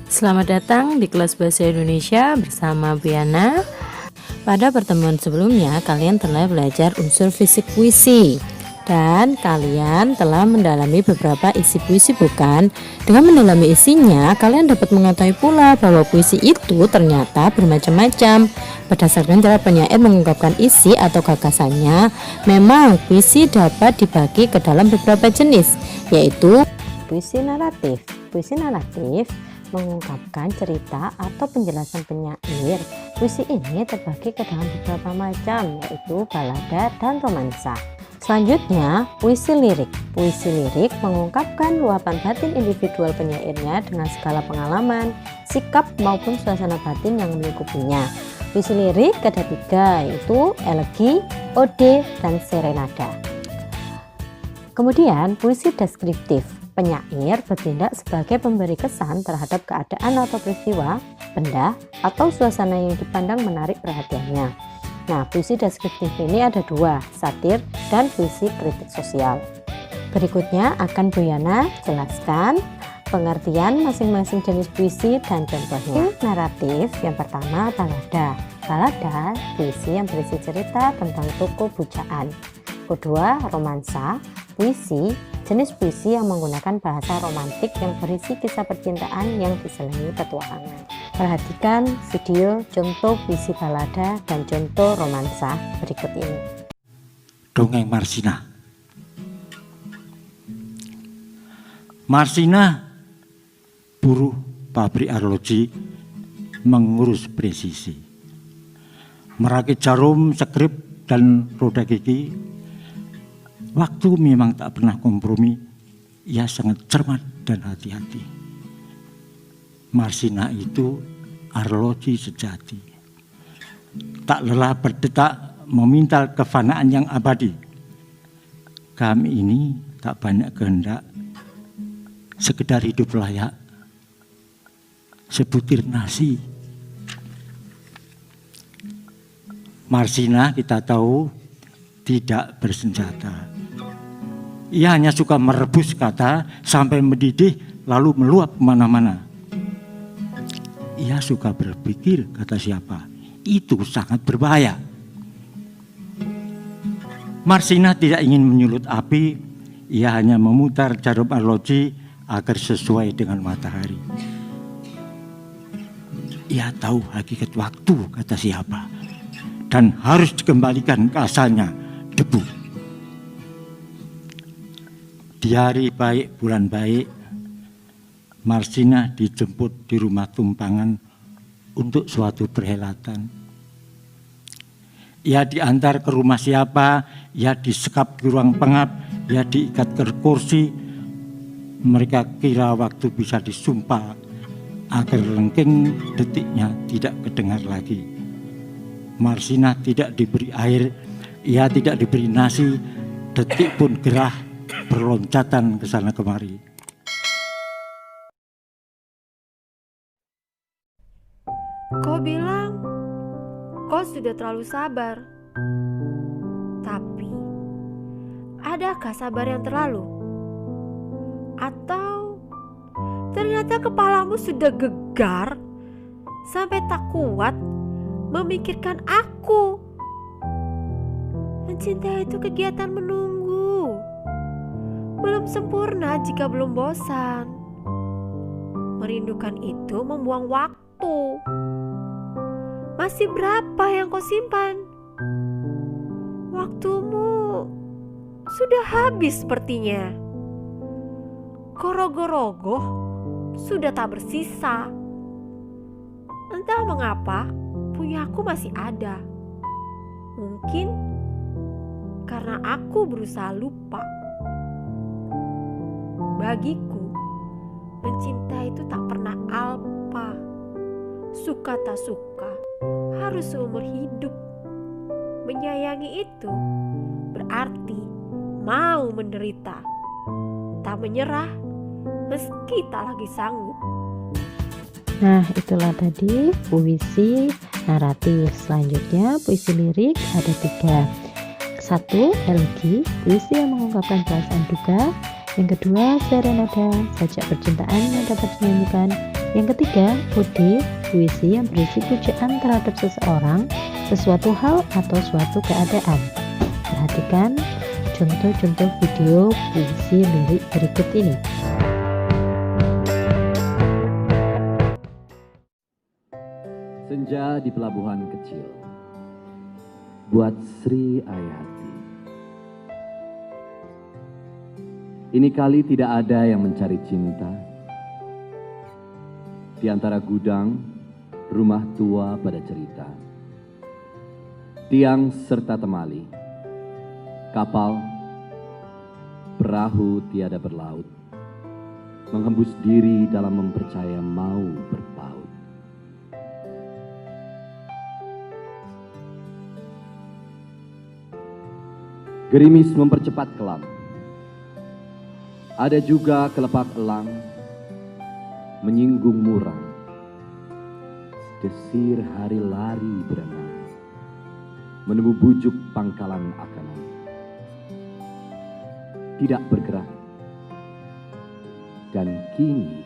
Selamat datang di kelas Bahasa Indonesia bersama Bu Yana. Pada pertemuan sebelumnya, kalian telah belajar unsur fisik puisi dan kalian telah mendalami beberapa isi puisi, bukan? Dengan mendalami isinya, kalian dapat mengetahui pula bahwa puisi itu ternyata bermacam-macam. Berdasarkan cara penyair mengungkapkan isi atau gagasannya, memang puisi dapat dibagi ke dalam beberapa jenis, yaitu puisi naratif. Puisi naratif mengungkapkan cerita atau penjelasan penyair. Puisi ini terbagi ke dalam beberapa macam, yaitu balada dan romansa. Selanjutnya, puisi lirik. Puisi lirik mengungkapkan luapan batin individual penyairnya dengan segala pengalaman, sikap maupun suasana batin yang melingkupinya. Puisi lirik ada 3, yaitu elegi, ode, dan serenada. Kemudian, puisi deskriptif. Penyair bertindak sebagai pemberi kesan terhadap keadaan atau peristiwa, benda, atau suasana yang dipandang menarik perhatiannya. Nah, puisi deskriptif ini ada 2, satir dan puisi kritik sosial. Berikutnya akan Bu Yana jelaskan pengertian masing-masing jenis puisi dan contohnya. Naratif, yang pertama balada. Balada, puisi yang berisi cerita tentang tokoh pujaan. Kedua, romansa, puisi, jenis puisi yang menggunakan bahasa romantik yang berisi kisah percintaan yang diselingi petualangan. Perhatikan video contoh puisi balada dan contoh romansa berikut ini. Dongeng Marsina. Marsina, buruh pabrik arloji, mengurus presisi. Merakit jarum, skrip, dan roda gigi. Waktu memang tak pernah kompromi, ia sangat cermat dan hati-hati. Marsina itu arloji sejati. Tak lelah berdetak memintal kefanaan yang abadi. Kami ini tak banyak kehendak, sekedar hidup layak, sebutir nasi. Marsina kita tahu tidak bersenjata. Ia hanya suka merebus kata sampai mendidih lalu meluap kemana-mana. Ia suka berpikir, kata siapa, itu sangat berbahaya. Marsina tidak ingin menyulut api, ia hanya memutar jarum arloji agar sesuai dengan matahari. Ia tahu hakikat waktu, kata siapa, dan harus dikembalikan ke asalnya, debu. Di hari baik, bulan baik, Marsina dijemput di rumah tumpangan untuk suatu perhelatan. Ia diantar ke rumah siapa, ia disekap di ruang pengap, ia diikat ke kursi. Mereka kira waktu bisa disumpah agar lengking detiknya tidak kedengar lagi. Marsina tidak diberi air, ia tidak diberi nasi, detik pun gerah berloncatan ke sana kemari. Kau bilang kau sudah terlalu sabar. Tapi adakah sabar yang terlalu? Atau ternyata kepalamu sudah gegar sampai tak kuat memikirkan aku? Mencintai itu kegiatan menunggu, belum sempurna jika belum bosan. Merindukan itu membuang waktu. Masih berapa yang kau simpan? Waktumu sudah habis sepertinya. Kau rogoh-rogoh sudah tak bersisa. Entah mengapa punyaku masih ada. Mungkin karena aku berusaha lupa. Bagiku, mencinta itu tak pernah alpa. Suka tak suka, harus seumur hidup. Menyayangi itu berarti mau menderita. Tak menyerah, meski tak lagi sanggup. Nah, itulah tadi puisi naratif. Selanjutnya, puisi lirik ada 3. 1. Elegi, puisi yang mengungkapkan perasaan duka. Yang kedua, serenada, sajak percintaan yang dapat dinyanyikan Yang ketiga, ode, puisi yang berisi pujaan terhadap seseorang, sesuatu hal atau suatu keadaan. Perhatikan contoh-contoh video puisi lirik berikut ini. Senja di pelabuhan kecil, buat Sri Ayati. Ini kali tidak ada yang mencari cinta. Di antara gudang, rumah tua pada cerita. Tiang serta temali, kapal, perahu tiada berlaut, menghembus diri dalam mempercaya mau berpaut. Gerimis mempercepat kelam. Ada juga kelepak elang, menyinggung murang. Desir hari lari berenang, menemu bujuk pangkalan akanan. Tidak bergerak. Dan kini,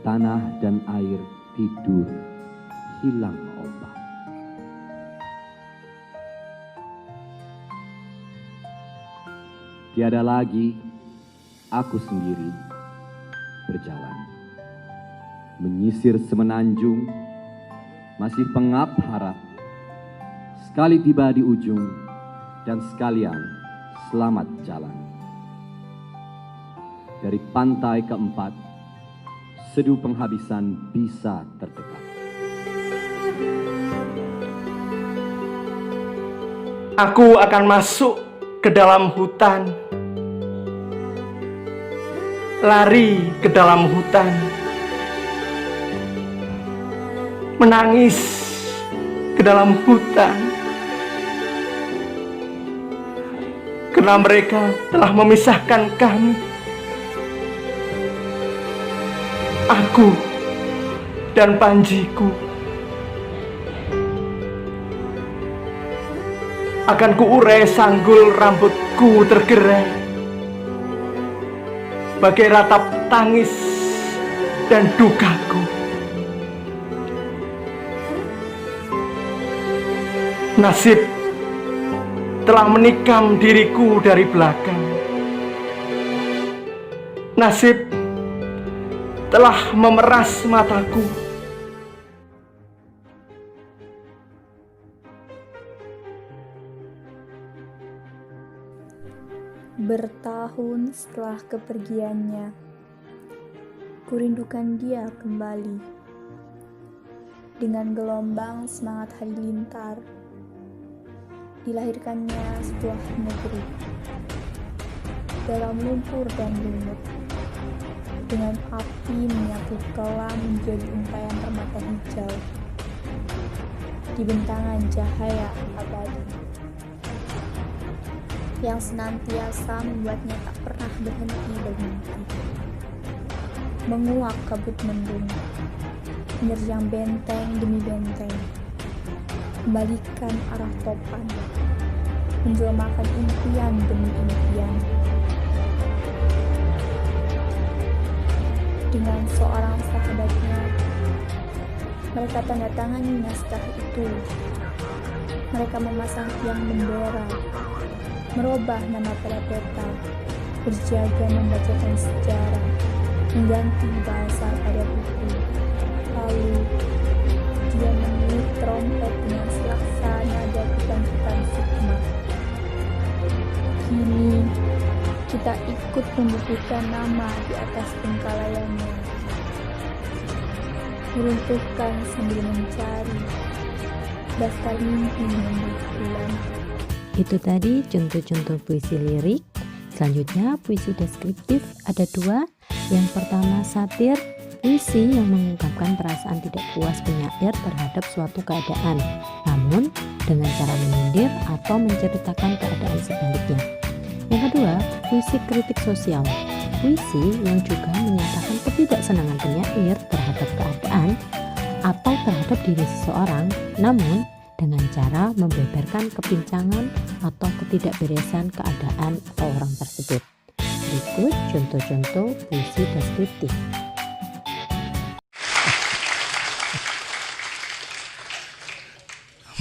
tanah dan air tidur, hilang ombak. Tiada lagi aku sendiri berjalan, menyisir semenanjung, masih pengap harap, sekali tiba di ujung, dan sekalian selamat jalan. Dari pantai keempat, sedu penghabisan bisa terdekat. Aku akan masuk ke dalam hutan, lari ke dalam hutan, menangis ke dalam hutan, karena mereka telah memisahkan kami. Aku dan Panjiku. Akan kuurai sanggul rambutku tergerai, bagai ratap tangis dan dukaku. Nasib telah menikam diriku dari belakang. Nasib telah memeras mataku. Bertahun setelah kepergiannya, kurindukan dia kembali. Dengan gelombang semangat halilintar, dilahirkannya sebuah negeri. Dalam lumpur dan lumut, dengan api menyapu kelam menjadi untayan permata hijau, di bentangan cahaya abadi, yang senantiasa membuatnya tak pernah berhenti bermimpi. Menguak kabut mendung, menerjang benteng demi benteng, kembalikan arah topan, menjelmakan impian demi impian. Dengan seorang sahabatnya, mereka tanda tangani naskah itu. Mereka memasang tiang bendera, merubah nama pada peta, berjaga membacakan sejarah, mengganti bahasa pada buku. Lalu dia meniup trompet dengan selaksa nada kebangkitan sukma. Kini kita ikut membukukan nama di atas pengkalayannya, meruntuhkan sambil mencari daftar mimpi membuat bulan. Itu tadi contoh-contoh puisi lirik. Selanjutnya puisi deskriptif ada dua. Yang pertama satir, puisi yang mengungkapkan perasaan tidak puas penyair terhadap suatu keadaan, namun dengan cara menyindir atau menceritakan keadaan sebaliknya. Yang kedua, puisi kritik sosial, puisi yang juga menyatakan ketidaksenangan penyair terhadap keadaan atau terhadap diri seseorang, namun dengan cara membeberkan kepincangan atau ketidakberesan keadaan atau orang tersebut. Berikut contoh-contoh puisi deskriptif.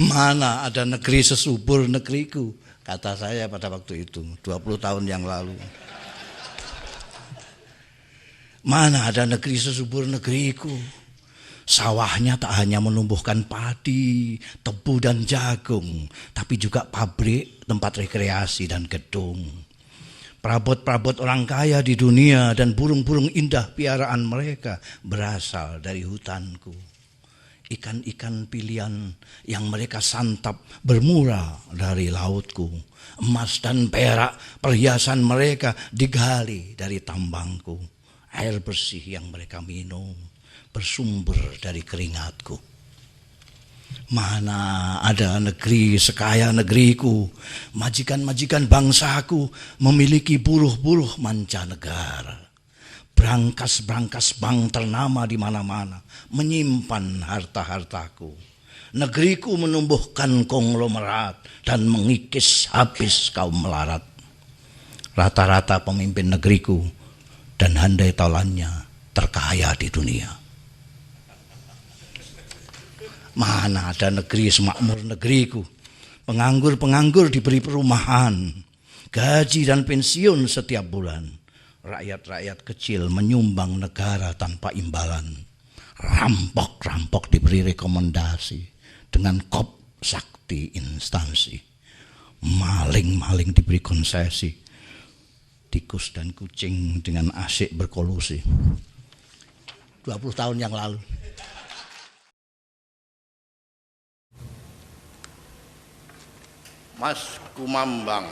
Mana ada negeri sesubur negeriku, kata saya pada waktu itu, 20 tahun yang lalu. Mana ada negeri sesubur negeriku. Sawahnya tak hanya menumbuhkan padi, tebu dan jagung, tapi juga pabrik, tempat rekreasi dan gedung. Perabot-perabot orang kaya di dunia dan burung-burung indah piaraan mereka berasal dari hutanku. Ikan-ikan pilihan yang mereka santap bermula dari lautku. Emas dan perak perhiasan mereka digali dari tambangku. Air bersih yang mereka minum bersumber dari keringatku. Mana ada negeri sekaya negeriku, majikan-majikan bangsaku memiliki buruh-buruh mancanegara. Brankas-brankas bank ternama di mana-mana menyimpan harta-hartaku. Negeriku menumbuhkan konglomerat dan mengikis habis kaum melarat. Rata-rata pemimpin negeriku dan handai taulannya terkaya di dunia. Mana ada negeri semakmur negeriku. Penganggur-penganggur diberi perumahan, gaji dan pensiun setiap bulan. Rakyat-rakyat kecil menyumbang negara tanpa imbalan. Rampok-rampok diberi rekomendasi dengan kop sakti instansi. Maling-maling diberi konsesi. Tikus dan kucing dengan asyik berkolusi. 20 tahun yang lalu. Mas Kumambang,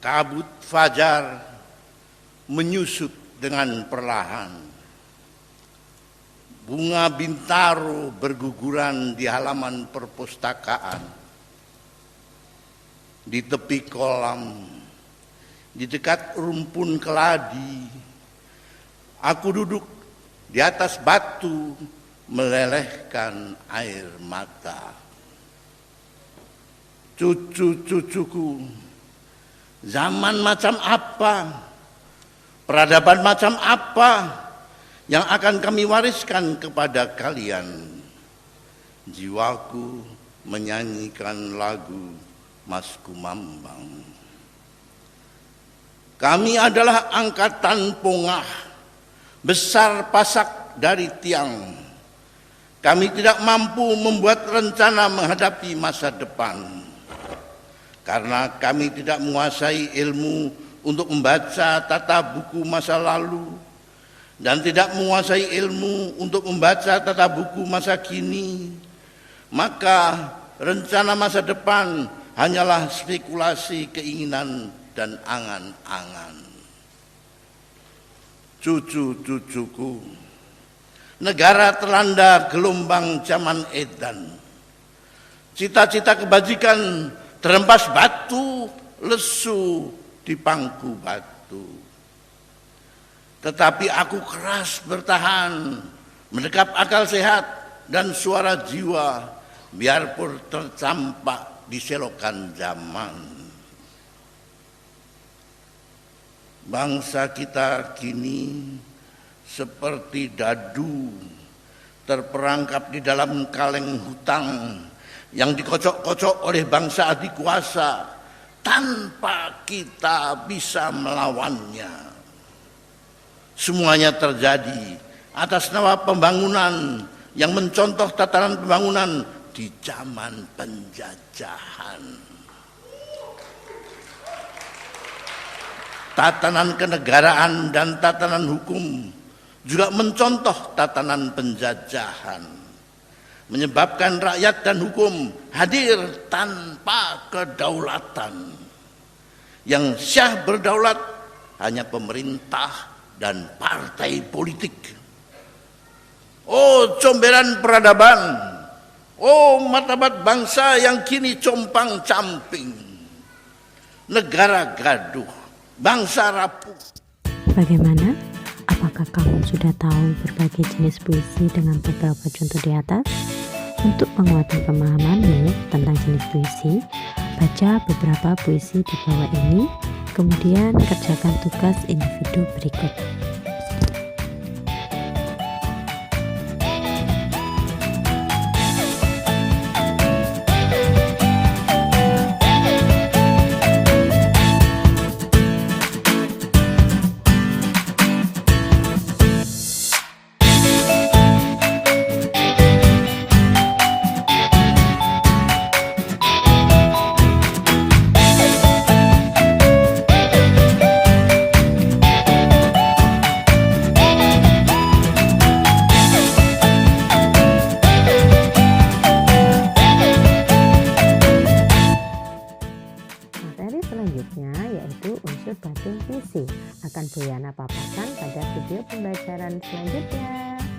kabut fajar menyusut dengan perlahan. Bunga bintaro berguguran di halaman perpustakaan. Di tepi kolam, di dekat rumpun keladi, aku duduk di atas batu melelehkan air mata. Cucu-cucuku, zaman macam apa, peradaban macam apa yang akan kami wariskan kepada kalian? Jiwaku menyanyikan lagu Mas Kumambang. Kami adalah angkatan pongah, besar pasak dari tiang. Kami tidak mampu membuat rencana menghadapi masa depan. Karena kami tidak menguasai ilmu untuk membaca tata buku masa lalu. Dan tidak menguasai ilmu untuk membaca tata buku masa kini. Maka rencana masa depan hanyalah spekulasi keinginan dan angan-angan. Cucu-cucuku, negara terlanda gelombang zaman edan. Cita-cita kebajikan terhempas batu lesu di pangku batu. Tetapi aku keras bertahan, mendekap akal sehat dan suara jiwa, biarpun tercampak di selokan zaman. Bangsa kita kini seperti dadu terperangkap di dalam kaleng hutang yang dikocok-kocok oleh bangsa adikuasa tanpa kita bisa melawannya. Semuanya terjadi atas nama pembangunan yang mencontoh tatanan pembangunan di zaman penjajahan. Tatanan kenegaraan dan tatanan hukum juga mencontoh tatanan penjajahan, menyebabkan rakyat dan hukum hadir tanpa kedaulatan. Yang syah berdaulat hanya pemerintah dan partai politik. Oh comberan peradaban, oh martabat bangsa yang kini compang-camping. Negara gaduh, bangsa rapuh. Bagaimana? Apakah kamu sudah tahu berbagai jenis puisi dengan beberapa contoh di atas? Untuk menguatkan pemahamanmu tentang jenis puisi, baca beberapa puisi di bawah ini Kemudian kerjakan tugas individu berikut. Materi selanjutnya yaitu unsur batin puisi akan Bu Yana paparkan pada video pembelajaran selanjutnya.